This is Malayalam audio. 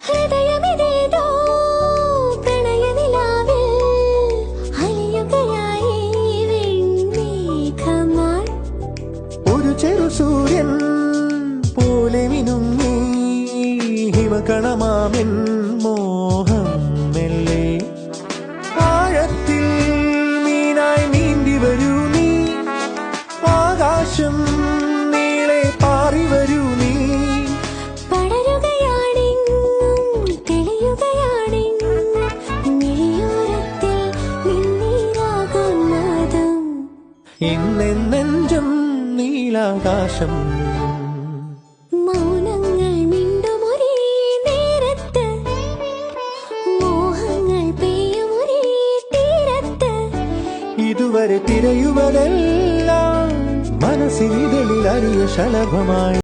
ഹൃദയമിതേതോ പ്രണയനിലാവിൽ അലിയുകയായി വെൺമേഘമായി. ഒരു ചെറു സൂര്യൻ പോലെ മിനുങ്ങി ഹിമകണമാമിൻ മോഹം മെല്ലെ. ആഴത്തിൽ മീനായി നീന്തി വരൂ നീ, ആകാശം നീളെ പാറി വരൂ നീ. പടരുകയാണെങ്ങും തെളിയുകയാണെങ്ങും മിഴിയോരത്തിൽ മിന്നീരാകുന്നതും. ഇന്നെഞ്ചും നീലാകാശം. മൗനങ്ങൾ മിണ്ടുമൊരേ നേരത്ത്, മോഹങ്ങൾ പെയ്യുമൊരേ തീരത്ത്. ഇതുവരെ തിരയുവതെല്ലാം മനസ്സിനിതളിൽ അറിയ ശലഭമായി.